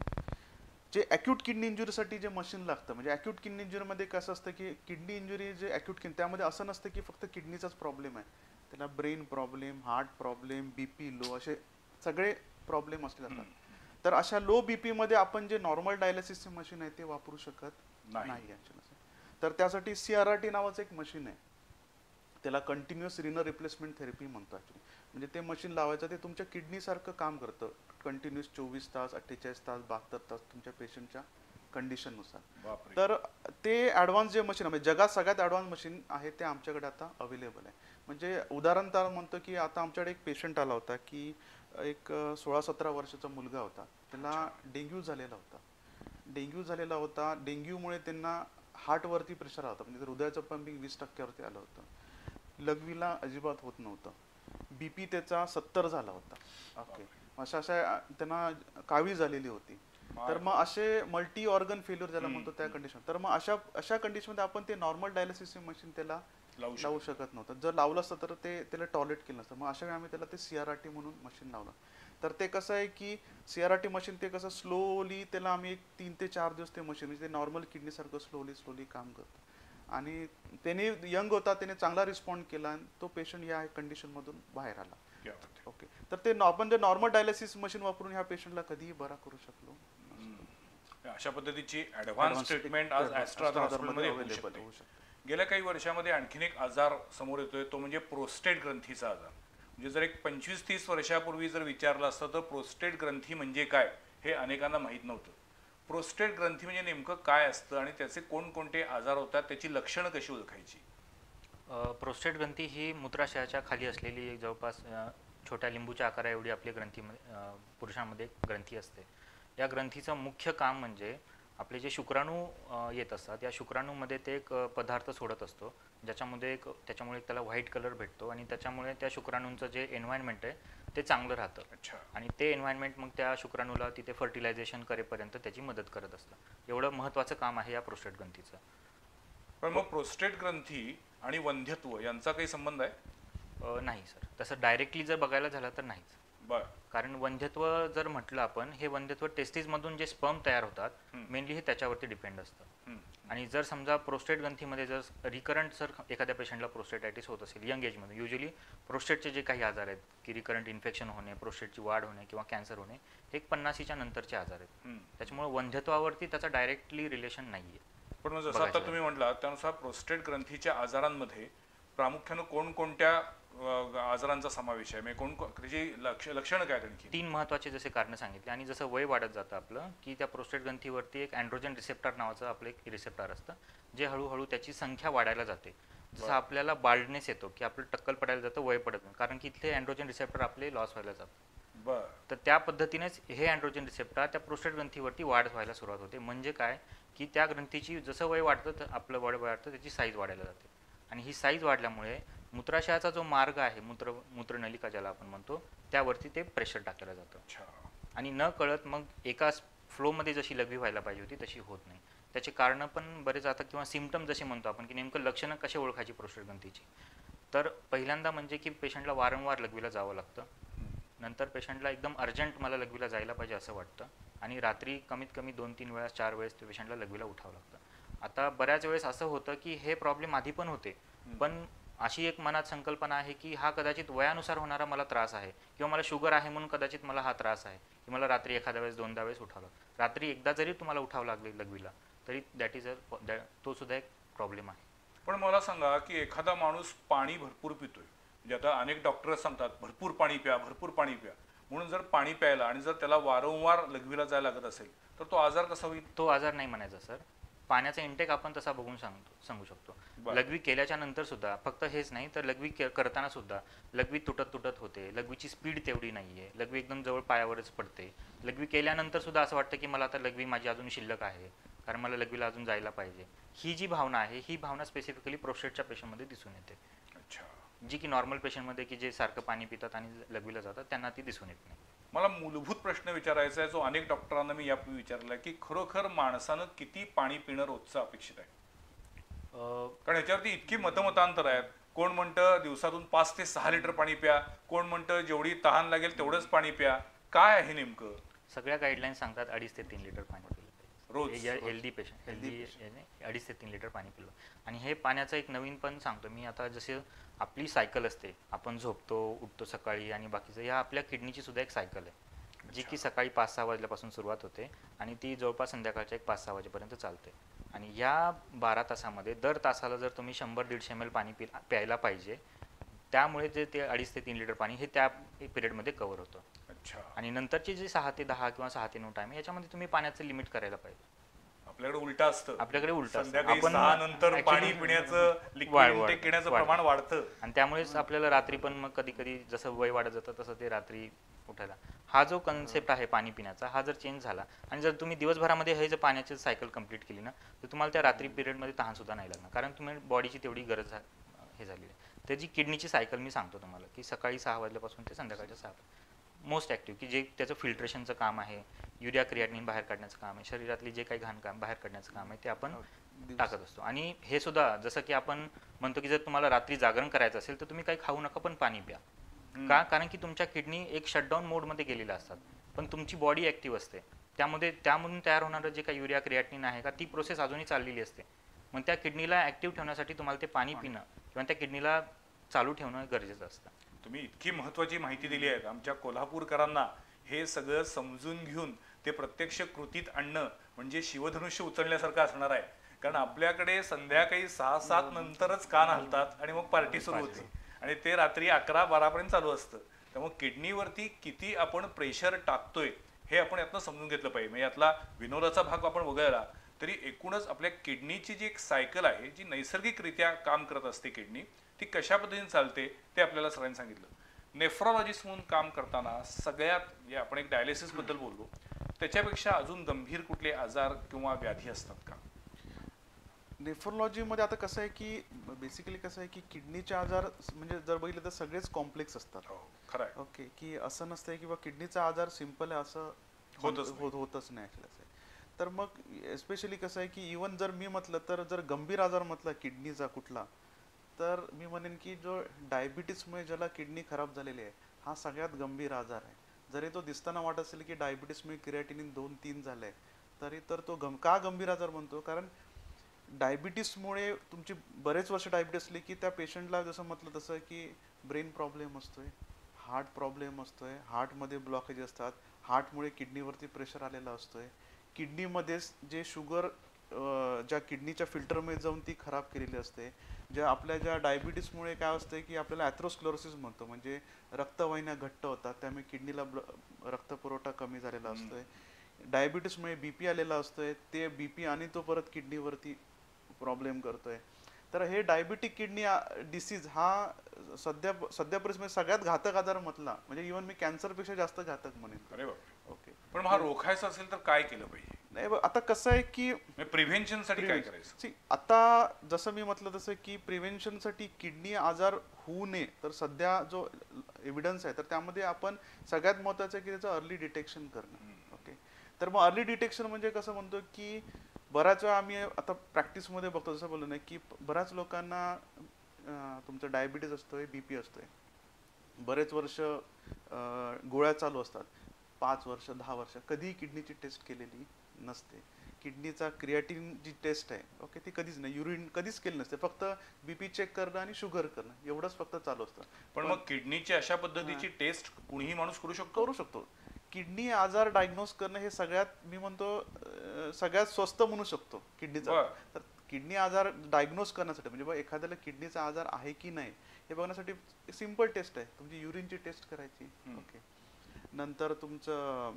जे ॲक्यूट किडनी इंजुरीसाठी जे मशीन लागतं, म्हणजे ॲक्यूट किडनी इंजुरीमध्ये कसं असतं की किडनी इंजुरी जे ॲक्यूट किडनी, त्यामध्ये असं नसतं की फक्त किडनीचाच प्रॉब्लेम आहे, त्याला brain problem, heart problem, BP low, असे सगळे प्रॉब्लेम असले जातात. तर अशा लो बीपी मध्ये आपण जे नॉर्मल डायलिसिसचे मशीन आहे ते वापरू शकत नाही ॲक्च्युअली. तर त्यासाठी CRRT नावाचं एक मशीन आहे, त्याला कंटिन्युअस रिनल रिप्लेसमेंट थेरपी म्हणतो ॲक्च्युली. म्हणजे ते मशीन लावायचं, ते तुमच्या किडनीसारखं काम करतं कंटिन्युअस 24 तास, 48 तास, 72 तास तुमच्या पेशंटच्या कंडिशननुसार. तर ते ॲडव्हान्स जे मशीन आहे, म्हणजे जगात सगळ्यात ॲडव्हान्स मशीन आहे ते आमच्याकडे आता अवेलेबल आहे. म्हणजे उदाहरण तर म्हणतो की आता आमच्याकडे एक पेशंट आला होता की एक 16-17 वर्षाचा मुलगा होता, त्याला डेंग्यू झालेला होता. डेंग्यूमुळे त्यांना हार्टवरती प्रेशर होता, म्हणजे हृदयाचं पंपिंग 20%वरती आलं होतं, लघवीला अजिबात होत नव्हतं, बीपी त्याचा 70 झाला होता. ओके, अशा त्यांना कावीळ झालेली होती. तर मग असे मल्टी ऑर्गन फेल्युअर ज्याला म्हणतो त्या कंडिशन. तर मग अशा कंडिशनमध्ये आपण ते नॉर्मल डायलिसिसचे मशीन त्याला लावू शकत नव्हतं. जर लावलं असतं तर ते त्याला टॉलरेट केलं नसतं. मग अशा वेळी आम्ही त्याला ते CRRT म्हणून मशीन लावलं. तर ते कसं आहे की CRT मशीन ते कसं स्लोली त्याला आम्ही एक 3 ते 4 दिवस ते मशीन म्हणजे ते नॉर्मल किडनी सारखं स्लोली काम करतं आणि त्याने यंग होता, त्याने चांगला रिस्पॉन्ड केला आणि तो पेशंट या कंडिशन मधून बाहेर आला. क्या बात आहे. ओके, तर ते आपण जे नॉर्मल डायलिसिस मशीन वापरून ह्या पेशंटला कधीही बरा करू शकलो. अशा पद्धतीची ऍडव्हान्स ट्रीटमेंट आज ॲस्ट्रा आधार हॉस्पिटलमध्ये होऊ अवेलेबल शकते. होऊ शकते. गेल्या काही वर्षामध्ये आणखीन एक आजार समोर येतोय, तो म्हणजे प्रोस्टेट ग्रंथीचा आजार. म्हणजे जर एक 25-30 वर्षापूर्वी जर विचारलं असतं तर प्रोस्टेट ग्रंथी म्हणजे काय हे अनेकांना माहीत नव्हतं. प्रोस्टेट ग्रंथी म्हणजे नेमकं काय असतं आणि त्याचे कोणकोणते आजार होतात, त्याची लक्षणं कशी ओळखायची? प्रोस्टेट ग्रंथी ही मूत्राशयाच्या खाली असलेली एक जवळपास छोट्या लिंबूच्या आकारा एवढी आपली ग्रंथीमध्ये पुरुषांमध्ये एक ग्रंथी असते. या ग्रंथीचं मुख्य काम म्हणजे आपले जे शुक्राणू येत असतात, या शुक्राणूमध्ये ते एक पदार्थ सोडत असतो, त्याच्यामुळे त्याला व्हाईट कलर भेटतो आणि त्याच्यामुळे त्या शुक्राणूंचं जे एन्व्हायरमेंट आहे ते चांगलं राहतं. अच्छा. आणि ते एन्व्हायरमेंट मग त्या शुक्राणूला तिथे फर्टिलायझेशन करेपर्यंत त्याची मदत करत असतं. एवढं महत्त्वाचं काम आहे या प्रोस्टेट ग्रंथीचं. पण मग प्रोस्टेट ग्रंथी आणि वंध्यत्व यांचा काही संबंध आहे? नाही सर, तसं डायरेक्टली जर बघायला झालं तर नाहीच. बर. कारण वंध्यत्व जर म्हटलं आपण, हे वंध्यत्व टेस्टिसमधून जे स्पर्म तयार होतात मेनली हे त्याच्यावरती डिपेंड असतं. आणि जर समजा प्रोस्टेट ग्रंथीमध्ये जर रिकरंट जर एखाद्या पेशंटला प्रोस्टेटायटिस होत असेल यंग एजमध्ये, युजली प्रोस्टेटचे जे काही आजार आहेत की रिकरंट इन्फेक्शन होणे, प्रोस्टेटची वाढ होणे किंवा कॅन्सर होणे, हे 50च्या नंतरचे आजार आहेत. त्याच्यामुळे वंध्यत्वावरती त्याचा डायरेक्टली रिलेशन नाही आहे. पण मग जसं आता तुम्ही म्हटला त्यानुसार प्रोस्टेट ग्रंथीच्या आजारांमध्ये प्रामुख्यानं कोणकोणत्या आजारांचा समावेश आहे, म्हणजे त्याची लक्षणं काय? आणखी 3 महत्त्वाचे जसे कारण सांगितले. आणि जसं वय वाढत जातं आपलं की त्या प्रोस्टेट ग्रंथीवरती एक अँड्रोजन रिसेप्टर नावाचं आपलं एक रिसेप्टर असतं, जे हळूहळू त्याची संख्या वाढायला जाते. जसं आपल्याला बाल्डनेस येतो की आपलं टक्कल पडायला जातं, वय पडत नाही, कारण की इथले अँड्रोजन रिसेप्टर आपले लॉस व्हायला जातात. बर. तर त्या पद्धतीनेच हे अँड्रोजन रिसेप्टर त्या प्रोस्टेट ग्रंथीवरती वाढ व्हायला सुरुवात होते. म्हणजे काय की त्या ग्रंथीची जसं वय वाढतं तर आपलं वय वाढतं, त्याची साईज वाढायला जाते. आणि ही साईज वाढल्यामुळे मूत्राशयाचा जो मार्ग आहे, मूत्रनलिका ज्याला आपण म्हणतो, त्यावरती ते प्रेशर टाकलं जातं. आणि न कळत मग एका फ्लोमध्ये जशी लघवी व्हायला पाहिजे होती तशी होत नाही. त्याचे कारणं पण बरेच जातात किंवा सिम्पटम जसे म्हणतो आपण की नेमकं लक्षणं कसे ओळखायची प्रोस्टेट ग्रंथीची. तर पहिल्यांदा म्हणजे की पेशंटला वारंवार लघवीला जावं लागतं. नंतर पेशंटला एकदम अर्जंट मला लघवीला जायला पाहिजे असं वाटतं आणि रात्री कमीत कमी 2-3 वेळा 4 वेळेस ते पेशंटला लघवीला उठावं लागतं. आता बऱ्याच वेळेस असं होतं की हे प्रॉब्लेम आधी पण होते, पण अशी एक मनात संकल्पना आहे की हा कदाचित वयानुसार होणारा मला त्रास आहे किंवा मला शुगर आहे म्हणून कदाचित मला हा त्रास आहे की मला रात्री एखाद्या वेळेस 2दा वेळेस उठावं लागतं. रात्री एकदा जरी तुम्हाला उठावं लागले लघवीला तरी तो सुद्धा एक प्रॉब्लेम आहे. पण मला सांगा की एखादा माणूस पाणी भरपूर पितोय, म्हणजे आता अनेक डॉक्टर सांगतात भरपूर पाणी प्या, भरपूर पाणी प्या, म्हणून जर पाणी प्यायला आणि जर त्याला वारंवार लघवीला जायला लागत असेल तर तो आजार कसा होईल? तो आजार नाही म्हणायचा सर. पाण्याचा इंटेक आपण तसा बघून सांगू शकतो. लघवी केल्याच्या नंतर सुद्धा फक्त हेच नाही तर लघवी करताना सुद्धा लघवी तुटत होते, लघवीची स्पीड तेवढी नाहीये, लघवी एकदम जवळ पायावरच पडते. लघवी केल्यानंतर सुद्धा असं वाटतं की मला आता लघवी माझी अजून शिल्लक आहे, कारण मला लघवीला अजून जायला पाहिजे. ही जी भावना आहे ही भावना स्पेसिफिकली प्रोस्टेटच्या पेशंटमध्ये दिसून येते. अच्छा. जी की नॉर्मल पेशंटमध्ये की जे सारखं पाणी पितात आणि लघवीला जातात त्यांना ती दिसून येत नाही. मला मूलभूत प्रश्न विचारायचा आहे, जो अनेक डॉक्टरांना मी यापूर्वी विचारला, की खरोखर माणसानं किती पाणी पिणं रोजचं अपेक्षित आहे? कारण ह्याच्यावरती इतकी मतमतांतर आहेत. कोण म्हणतं दिवसातून 5 ते 6 लिटर पाणी प्या, कोण म्हणतं जेवढी तहान लागेल तेवढंच पाणी प्या. काय आहे नेमकं? सगळ्या गाईडलाईन्स सांगतात 2.5 ते 3 लिटर पाणी पिलं रोज. हेल्दी पेशंट 2.5 ते 3 लिटर पाणी पिलं. आणि हे पाण्याचं एक नवीन पण सांगतो मी आता, जसे आपली सायकल असते, आपण झोपतो उठतो सकाळी आणि बाकीचं, ह्या आपल्या किडनीची सुद्धा एक सायकल आहे जी की सकाळी 5-6 वाजल्यापासून सुरुवात होते आणि ती जवळपास संध्याकाळच्या 1-5-6 वाजेपर्यंत चालते. आणि या 12 तासामध्ये दर तासाला जर तुम्ही 100-150 ml पाणी प्यायला पाहिजे, त्यामुळे जे ते 2.5 ते 3 लिटर पाणी हे त्या पिरियडमध्ये कव्हर होतं. अच्छा. आणि नंतरचे जे 6 ते 10 किंवा 6 ते 9 टाइम याच्यामध्ये तुम्ही पाण्याचं लिमिट करायला पाहिजे. आपल्याकडे उलटा असतं. आपल्याकडे उलट संध्याकाळी 6 नंतर पाणी पिण्याचं लिक्विड इंटेक घेण्याचं प्रमाण वाढतं आणि त्यामुळेच आपल्याला रात्री पण मग कधी कधी जसं वय वाढत जातं तसं ते रात्री उठायला, हा जो कन्सेप्ट आहे पाणी पिण्याचा हा जर चेंज झाला आणि जर तुम्ही दिवसभरामध्ये हे जर पाण्याची सायकल कंप्लीट केली ना तर तुम्हाला त्या रात्री पिरियडमध्ये तहान सुद्धा नाही लागणार, कारण तुम्ही बॉडीची तेवढी गरज हे झालेली आहे. त्याची किडनीची सायकल मी सांगतो तुम्हाला की सकाळी 6 वाजल्यापासून ते संध्याकाळच्या 6 मोस्ट ॲक्टिव्ह, की जे त्याचं फिल्ट्रेशनचं काम आहे, युरिया क्रिएटिनिन बाहेर काढण्याचं काम आहे, शरीरातली जे काही घाण काम बाहेर काढण्याचं काम आहे ते आपण टाकत असतो. आणि हे सुद्धा जसं की आपण म्हणतो की जर तुम्हाला रात्री जागरण करायचं असेल तर तुम्ही काही खाऊ नका पण पाणी प्या. का? कारण की तुमच्या किडनी एक शटडाऊन मोडमध्ये गेलेल्या असतात, पण तुमची बॉडी ऍक्टिव्ह असते. त्यामधून तयार होणारं जे काही युरिया क्रिएटिनिन आहे का, ती प्रोसेस अजूनही चाललेली असते. मग त्या किडनीला ऍक्टिव्ह ठेवण्यासाठी तुम्हाला ते पाणी पिणं किंवा त्या किडनीला चालू ठेवणं गरजेचं असतं. तुम्ही इतकी महत्वाची माहिती दिली आहे आमच्या कोल्हापूरकरांना. हे सगळं समजून घेऊन ते प्रत्यक्ष कृतीत आणणं म्हणजे शिवधनुष्य उचलण्यासारखं असणार आहे. कारण आपल्याकडे संध्याकाळी 6-7 नंतरच कान हलतात आणि मग पार्टी सुरू होते आणि ते रात्री 11-12 पर्यंत चालू असतं. त्यामुळे किडनीवरती किती आपण प्रेशर टाकतोय हे आपण यातनं समजून घेतलं पाहिजे. म्हणजे यातला विनोदाचा भाग आपण वगळला तरी एकूणच आपल्या किडनीची जी एक सायकल आहे, जी नैसर्गिकरित्या काम करत असते किडनी, ती कशा पद्धतीने चालते ते आपल्याला सरांनी सांगितलं. नेफ्रॉलॉजिस्ट म्हणून काम करताना सगळ्यात म्हणजे आपण एक डायलिसिस बद्दल बोललो, त्याच्यापेक्षा अजून गंभीर कुठले आजार किंवा व्याधी असतात का? नेफ्रोलॉजीमध्ये आता कसं आहे की बेसिकली कसं आहे की किडनीचे आजार म्हणजे जर बघितलं तर सगळेच कॉम्प्लेक्स असतात. हो, खरं आहे. ओके, की असं नसतंय की बा किडनीचा आजार सिम्पल आहे असं होतच नाही actually असं आहे. तर मग एस्पेशली कसं आहे की इवन जर मी म्हटलं तर जर गंभीर आजार म्हटलं किडनीचा कुठला, तर मी म्हणेन की जो डायबिटीसमुळे ज्याला किडनी खराब झालेली आहे हा सगळ्यात गंभीर आजार आहे. जरी तो दिसताना वाटत असेल की डायबिटीसमुळे क्रिएटिनिन 2-3 झालंय, तरी तर तो का गंभीर आजार म्हणतो, कारण डायबिटीसमुळे तुमची बरेच वर्ष डायबिटीस असली की त्या पेशंटला जसं म्हटलं तसं की ब्रेन प्रॉब्लेम असतोय, हार्ट प्रॉब्लेम असतोय, हार्टमध्ये ब्लॉकेज असतात, हार्टमुळे किडनीवरती प्रेशर आलेला असतोय, किडनीमध्येच जे शुगर ज्या किडनीच्या फिल्टरमध्ये जाऊन ती खराब केलेली असते. ज्या डायबिटीसमुळे काय असते की आपल्याला ॲथ्रोस्क्लेरोसिस म्हणतो, म्हणजे रक्तवाहिन्या घट्ट होतात, त्यामुळे किडनीला रक्तपुरवठा कमी झालेला असतोय. डायबिटीसमुळे बीपी आलेला असतोय, ते बीपी आणि तो परत किडनीवरती प्रॉब्लेम करतोय. तर हे डायबिटिक किडनी डिसीज हा सध्या परिस्थितीमध्ये सगळ्यात घातक आजार म्हटला म्हणजे इव्हन मी कॅन्सरपेक्षा जास्त घातक म्हणेन. अरे बापरे. ओके, पण मग हा रोखायचा असेल तर काय केलं पाहिजे? नाही आता कसं आहे की प्रिव्हेन्शन साठी काय करायचं? आता जसं मी म्हटलं तसं की प्रिव्हेन्शनसाठी किडनी आजार होऊ नये तर सध्या जो एव्हिडन्स आहे तर त्यामध्ये आपण सगळ्यात महत्त्वाचं आहे की त्याचं अर्ली डिटेक्शन करणं. ओके, तर मग अर्ली डिटेक्शन म्हणजे कसं म्हणतो की बऱ्याच वेळा आम्ही आता प्रॅक्टिसमध्ये बघतो, जसं बोललो नाही की बऱ्याच लोकांना तुमचं डायबिटीज असतोय, बीपी असतोय, बरेच वर्ष गोळ्या चालू असतात, 5 वर्ष 10 वर्ष कधीही किडनीची टेस्ट केलेली नसते. किडनीचा क्रिएटिन जी टेस्ट आहे ओके ती कधीच नाही, युरिन कधीच केली नसते, फक्त बीपी चेक करणं आणि शुगर करणं एवढंच फक्त चालू असतं. पण मग किडनीची अशा पद्धतीची टेस्ट कुणीही माणूस करू शकतो? किडनी आजार डायग्नोज करणं हे सगळ्यात मी म्हणतो सगळ्यात स्वस्त म्हणू शकतो किडनीचा. तर किडनी आजार डायग्नोज करण्यासाठी म्हणजे बघा एखाद्याला किडनीचा आजार आहे की नाही हे बघण्यासाठी सिंपल टेस्ट आहे, तुमची युरिनची टेस्ट करायची. ओके, नंतर तुमचं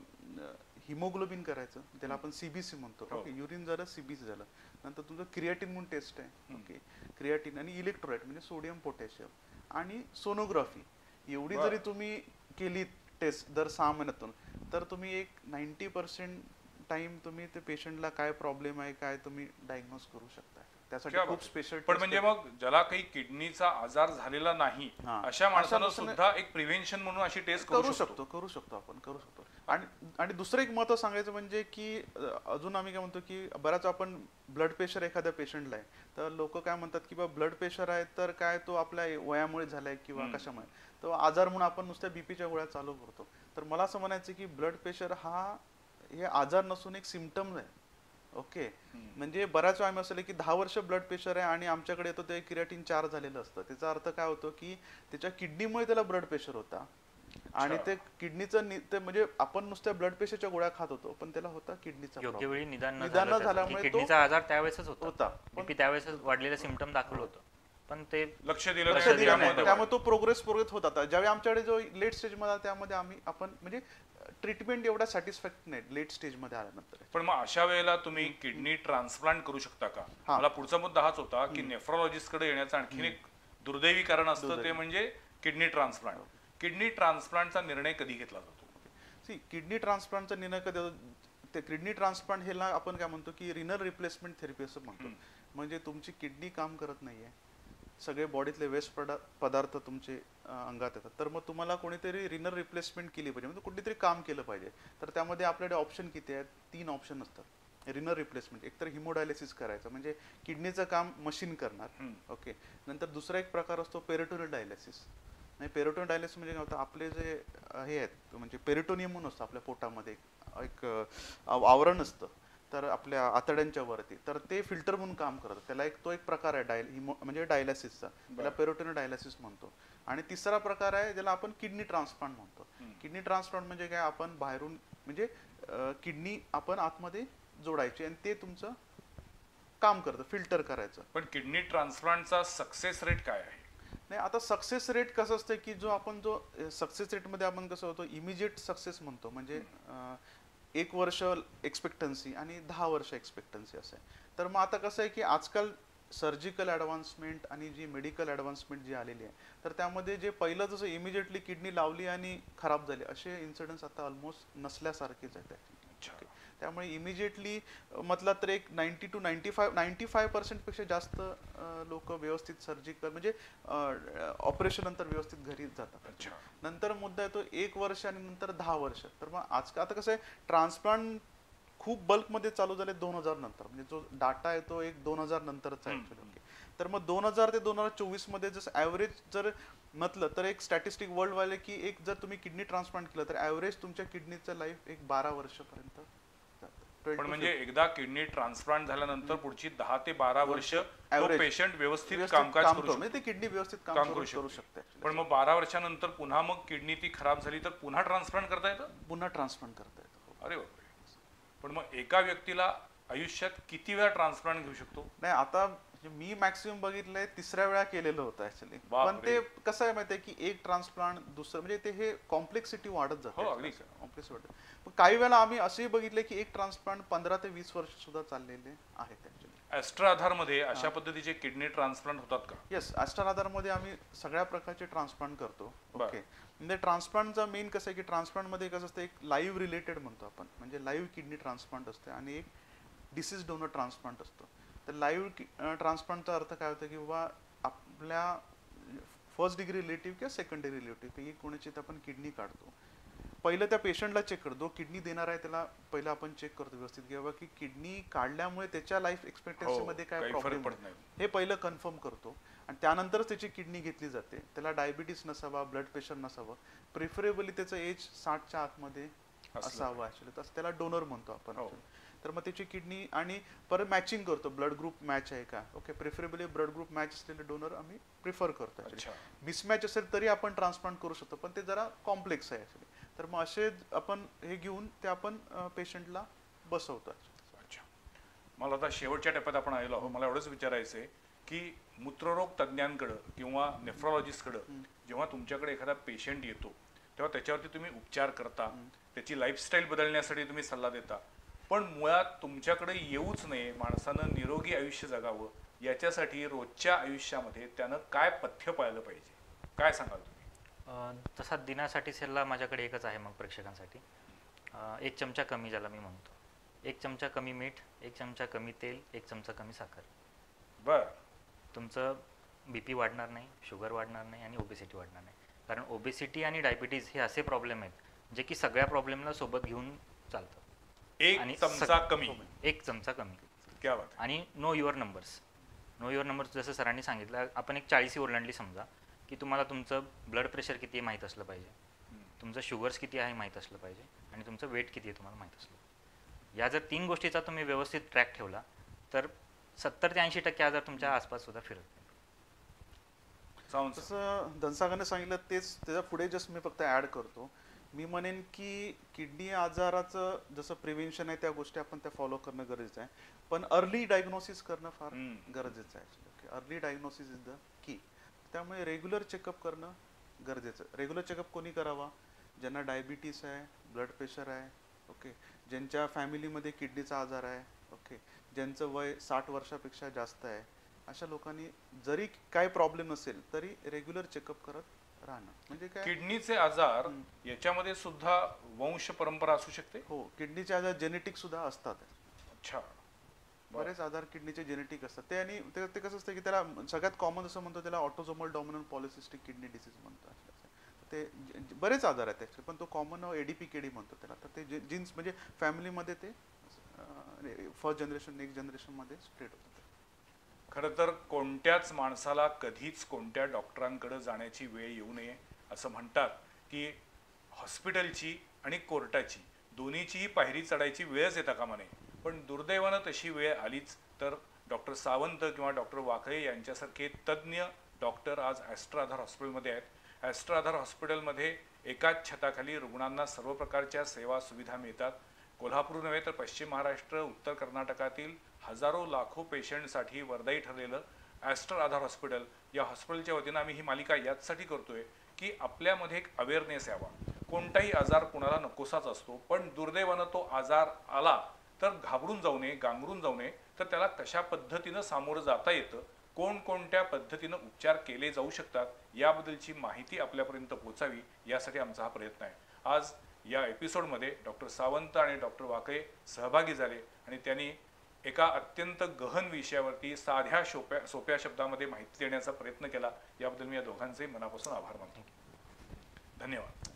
हिमोग्लोबिन करायचं, त्याला आपण सीबीसी म्हणतो. ओके, युरिन झालं, सीबीसी झालं, नंतर तुमचं क्रिएटिन म्हणून टेस्ट आहे. ओके, क्रिएटिन आणि इलेक्ट्रोलाइट म्हणजे सोडियम पोटॅशियम आणि सोनोग्राफी एवढी जरी तुम्ही केली टेस्ट दर 6 महिन्यातून तर तुम्ही एक 90% टाइम तुम्ही ते पेशंटला काय प्रॉब्लेम आहे काय तुम्ही डायग्नोज करू शकता. त्यासाठी खूप स्पेशल. पण म्हणजे मग ज्याला काही किडनीचा आजार झालेला नाही अशा माणसानं सुद्धा एक प्रिव्हेन्शन म्हणून अशी टेस्ट करू शकतो आपण करू शकतो. आणि दुसरं एक महत्त्व सांगायचं म्हणजे की अजून आम्ही काय म्हणतो की बऱ्याच आपण ब्लड प्रेशर एखाद्या पेशंटला आहे तर लोक काय म्हणतात की बा ब्लड प्रेशर आहे तर काय तो आपल्या वयामुळे झालाय किंवा कशामुळे तो आजार म्हणून आपण नुसत्या बीपीच्या गोळ्या चालू करतो. तर मला असं म्हणायचं की ब्लड प्रेशर हे आजार नसून एक सिम्पटम आहे. ओके, म्हणजे बऱ्याच वेळा आम्ही असं की 10 वर्ष ब्लड प्रेशर आहे आणि आमच्याकडे येतो ते क्रिएटिन 4 झालेलं असतं. त्याचा अर्थ काय होतो की त्याच्या किडनीमुळे त्याला ब्लड प्रेशर होता आणि ते किडनीचं म्हणजे आपण नुसत्या ब्लड प्रेशरच्या गोळ्या खात होतो पण त्याला होता किडनीचा योग्य वेळी निदान न झाल्यामुळे किडनीचा आजार त्यावेळेसच होता. त्यावेळेस वाढलेलं सिम्पटम दाखवलं होतं पण ते लक्ष दिलं त्यामुळे तो प्रोग्रेस होत होता. ज्यावेळी आमच्याकडे जो लेट स्टेज मध्ये त्यामध्ये आपण म्हणजे ट्रीटमेंट एवढा सॅटिस्फॅक्ट नाही लेट स्टेज मध्ये आल्यानंतर. पण मग अशा वेळेला तुम्ही किडनी ट्रान्सप्लांट करू शकता का? मला पुढचा मुद्दा हाच होता की नेफ्रोलॉजिस्ट कडे येण्याचं आणखीन एक दुर्दैवी कारण असतं ते म्हणजे किडनी ट्रान्सप्लांट. किडनी ट्रान्सप्लांटचा निर्णय कधी घेतला जातो? किडनी ट्रान्सप्लांटचा निर्णय कधी होतो? ते किडनी ट्रान्सप्लांट हेला आपण काय म्हणतो की रिनल रिप्लेसमेंट थेरपी असं म्हणतो. म्हणजे तुमची किडनी काम करत नाहीये, सगळे बॉडीतले वेस्ट पदार्थ तुमचे अंगात येतात, तर मग तुम्हाला कोणीतरी रिनल रिप्लेसमेंट केली पाहिजे, म्हणजे कुठेतरी काम केलं पाहिजे. तर त्यामध्ये आपल्याकडे ऑप्शन किती आहेत? 3 ऑप्शन असतात रिनल रिप्लेसमेंट. एक तर हिमोडायलिसिस करायचं म्हणजे किडनीचं काम मशीन करणार. ओके, नंतर दुसरा एक प्रकार असतो पेरिटोनियल डायलिसिस. नाही, पेरिटोनियम डायलिसिस म्हणजे काय होतं, आपले जे हे आहेत म्हणजे पेरिटोनियम म्हणून असतं आपल्या पोटामध्ये एक आवरण असतं तर आपल्या आतड्यांच्या वरती, तर ते फिल्टर म्हणून काम करतं. त्याला तो एक प्रकार आहे म्हणजे डायलिसिसचा, त्याला पेरिटोनियम डायलिसिस म्हणतो. आणि तिसरा प्रकार आहे ज्याला आपण किडनी ट्रान्सप्लांट म्हणतो. किडनी ट्रान्सप्लांट म्हणजे काय, आपण बाहेरून म्हणजे किडनी आपण आतमध्ये जोडायची आणि ते तुमचं काम करतं फिल्टर करायचं. पण किडनी ट्रान्सप्लांटचा सक्सेस रेट काय आहे? नाही, आता सक्सेस रेट कसं असतं की जो सक्सेस रेटमध्ये आपण कसं होतो, इमिजिएट सक्सेस म्हणतो, म्हणजे 1 वर्ष एक्सपेक्टन्सी आणि 10 वर्ष एक्सपेक्टन्सी असं आहे. तर मग आता कसं आहे की आजकाल सर्जिकल ॲडव्हान्समेंट आणि जी मेडिकल ॲडव्हान्समेंट जी आलेली आहे, तर त्यामध्ये जे पहिलं जसं इमिजिएटली किडनी लावली आणि खराब झाली असे इन्सिडेंट्स आता ऑलमोस्ट नसल्यासारखेच आहेत. त्यामुळे इमिजिएटली म्हटलं तर एक 90 to 95% पेक्षा जास्त लोक व्यवस्थित सर्जिकल म्हणजे ऑपरेशन नंतर व्यवस्थित घरी जातात. नंतर मुद्दा येतो 1 वर्ष आणि नंतर 10 वर्ष. तर मग आजकाल आता कसं आहे, ट्रान्सप्लांट खूप बल्कमध्ये चालू झाले 2000 नंतर, म्हणजे जो डाटा आहे तो एक 2000 नंतरचा आहे ॲक्च्युली. तर मग 2000 ते 2024 मध्ये जसं ॲव्हरेज जर म्हटलं तर एक स्टॅटिस्टिक वर्ल्ड वाले की एक जर तुम्ही किडनी ट्रान्सप्लांट केलं तर ॲव्हरेज तुमच्या किडनीचं लाईफ एक 12 वर्षापर्यंत जातं. पण म्हणजे एकदा किडनी ट्रान्सप्लांट झाल्यानंतर पुढची 10 ते 12 वर्ष पेशंट व्यवस्थित कामकाज काम करू करू शकतो, म्हणजे ते किडनी व्यवस्थित काम काम करू करू शकते. शकते. पण मग 12 वर्षानंतर पुन्हा मग किडनी ती खराब झाली तर पुन्हा ट्रान्सप्लांट करता येतं? पुन्हा ट्रान्सप्लांट करता येतं. अरे बापरे. पण मग एका व्यक्तीला आयुष्यात किती वेळा ट्रान्सप्लांट घेऊ शकतो? नाही, आता मी मॅक्सिमम बघितलंय 3ऱ्या वेळा केलेलं होतं ऍक्च्युली. पण ते कसं आहे माहितीये की एक ट्रान्सप्लांट दुसरं म्हणजे ते हे कॉम्प्लेक्सिटी वाढत जाते. कॉम्प्लेक्स वाढत. पण काही वेळा आम्ही असेही बघितले की एक ट्रान्सप्लांट 15 ते 20 वर्ष सुद्धा चाललेले आहेत ऍक्च्युली. ॲस्ट्रा आधारमध्ये अशा पद्धतीचे किडनी ट्रान्सप्लांट होतात का? येस, ॲस्ट्रा आधारमध्ये आम्ही सगळ्या प्रकारचे ट्रान्सप्लांट करतो. ओके, म्हणजे ट्रान्सप्लांटचा मेन कसं आहे की ट्रान्सप्लांटमध्ये कसं असतं, एक लाईव्ह रिलेटेड म्हणतो आपण, म्हणजे लाईव्ह किडनी ट्रान्सप्लांट असते आणि एक डिसीज डोनर ट्रान्सप्लांट असतो. तर लाईव्ह ट्रान्सप्लांटचा अर्थ काय होतं की बाबा आपल्या फर्स्ट डिग्री रिलेटिव्ह किंवा सेकंड डिग्री रिलेटिव्ह पैकी कोणाची तर आपण किडनी काढतो. पहिलं त्या पेशंटला चेक करतो, जो किडनी देणार आहे त्याला पहिलं आपण चेक करतो व्यवस्थित की बाबा की किडनी काढल्यामुळे त्याच्या लाईफ एक्सपेक्टन्सीमध्ये काय प्रॉब्लेम पडत नाही हे पहिलं कन्फर्म करतो आणि त्यानंतरच त्याची किडनी घेतली जाते. त्याला डायबिटीस नसावा, ब्लड प्रेशर नसावं, प्रिफरेबली त्याचं एज 60च्या आतमध्ये असावं ऍक्च्युली, तसं त्याला डोनर म्हणतो आपण. तर मग त्याची किडनी आणि परत मॅचिंग करतो, ब्लड ग्रुप मॅच आहे का. Okay, preferably blood group match असलेले डोनर आम्ही प्रिफर करतो. मिसमॅच असेल तरी आपण ट्रान्सप्लांट करू शकतो, पण ते जरा कॉम्प्लेक्स आहे ऍक्च्युली. तर मग असे आपण हे घेऊन ते आपण पेशंटला बसवतो. अच्छा, मला आता शेवटच्या टप्प्यात आपण आलेलो आहोत. मला एवढंच विचारायचं आहे की मूत्ररोग तज्ज्ञांकडं किंवा नेफ्रॉलॉजिस्टकडं जेव्हा तुमच्याकडे एखादा पेशंट येतो तेव्हा त्याच्यावरती तुम्ही उपचार करता, त्याची लाईफस्टाईल बदलण्यासाठी तुम्ही सल्ला देता, पण मुळात तुमच्याकडे येऊच नये, माणसानं निरोगी आयुष्य जगावं याच्यासाठी रोजच्या आयुष्यामध्ये त्यानं काय पथ्य पाळलं पाहिजे, काय सांगाल तुम्ही? तसा दिनासाठी सल्ला माझ्याकडे एकच आहे मग प्रेक्षकांसाठी. 1 चमचा कमी, ज्याला मी म्हणतो 1 चमचा कमी मीठ, 1 चमचा कमी तेल, 1 चमचा कमी साखर. बरं, तुमचं BP वाढणार नाही, शुगर वाढणार नाही आणि ओबेसिटी वाढणार नाही. कारण ओबेसिटी आणि डायबिटीज हे असे प्रॉब्लेम आहेत जे की सगळ्या प्रॉब्लेमला सोबत घेऊन चालतं. 1 चमचा कमी, 1 चमचा कमी. क्या बात. आणि know your numbers. Know your numbers जसं सरांनी सांगितलं, आपण एक 40 ओलांडली समजा की तुम्हाला तुमचं ब्लड प्रेशर किती आहे माहीत असलं पाहिजे, तुमचं शुगर्स किती आहे माहीत असलं पाहिजे आणि तुमचं वेट किती आहे तुम्हाला माहीत असलं पाहिजे. या जर 3 गोष्टीचा तुम्ही व्यवस्थित ट्रॅक ठेवला तर 70 ते 80% आजार तुमच्या आसपास सुद्धा फिरत नाही. जसं धनसागरने सांगितलं तेच त्याच्या पुढे जस्ट मी फक्त ॲड करतो. मी म्हणेन की किडनी आजाराचं जसं प्रिव्हेन्शन आहे त्या गोष्टी आपण त्या फॉलो करणं गरजेचं आहे, पण अर्ली डायग्नोसिस करणं फार गरजेचं आहे. Early diagnosis is the key. त्यामुळे रेग्युलर चेकअप करणं गरजेचं. रेग्युलर चेकअप कोणी करावा? ज्यांना डायबिटीस आहे, ब्लड प्रेशर आहे, ओके, ज्यांच्या फॅमिलीमध्ये किडनीचा आजार आहे, ओके, ज्यांचं वय 60 वर्षापेक्षा जास्त आहे, अशा लोकांनी जरी काही प्रॉब्लेम नसेल तरी रेग्युलर चेकअप करत राहणं. म्हणजे काय, किडनीचे आजार याच्यामध्ये सुद्धा वंश परंपरा असू शकते. हो, किडनीचे आजार जेनेटिक सुद्धा असतात. अच्छा, बरेच आजार किडनीचे जेनेटिक असतात. ते आणि ते कसं असतं की त्याला सगळ्यात कॉमन असं म्हणतो त्याला autosomal dominant polycystic kidney disease म्हणतात. ते बरेच आजार आहेत ॲक्च्युली, पण तो कॉमन ADPKD म्हणतो त्याला. तर ते जीन्स म्हणजे फॅमिलीमध्ये ते फर्स्ट जनरेशन नेक्स्ट जनरेशनमध्ये स्प्रेड होतं. खरं तर कोणत्याच माणसाला कधीच कोणत्या डॉक्टरांकडे जाण्याची वेळ येऊ नये असं म्हणतात की हॉस्पिटलची आणि कोर्टाची दोन्हीचीही पायरी चढायची वेळच येता कामा नये, पण दुर्दैवानं तशी वेळ आलीच तर डॉक्टर सावंत किंवा डॉक्टर वाकळे यांच्यासारखे तज्ज्ञ डॉक्टर आज ॲस्ट्रा आधार हॉस्पिटलमध्ये आहेत. ॲस्ट्रा आधार हॉस्पिटलमध्ये एकाच छताखाली रुग्णांना सर्व प्रकारच्या सेवा सुविधा मिळतात. कोल्हापूर नव्हे तर पश्चिम महाराष्ट्र, उत्तर कर्नाटकातील हजारो लाखो पेशंटसाठी वरदायी ठरलेलं ॲस्ट्रा आधार हॉस्पिटल, या हॉस्पिटलच्या वतीनं आम्ही ही मालिका याचसाठी करतोय की आपल्यामध्ये एक अवेअरनेस यावा. कोणताही आजार कोणाला नकोसाच असतो, पण दुर्दैवानं तो आजार आला तर घाबरून जाऊ नये, गांगरून जाऊ नये, तर त्याला कशा पद्धतीनं सामोरं जाता येतं, कोणकोणत्या पद्धतीनं उपचार केले जाऊ शकतात याबद्दलची माहिती आपल्यापर्यंत पोहोचावी, यासाठी आमचा हा प्रयत्न आहे. आज या एपिसोडमध्ये डॉक्टर सावंत आणि डॉक्टर वाकळे सहभागी झाले आणि त्यांनी एका अत्यंत गहन विषयावरती साध्या सोप्या शब्दामध्ये माहिती देण्याचा प्रयत्न केला. याबद्दल मी या दोघांचे मनापासून आभार मानतो. धन्यवाद.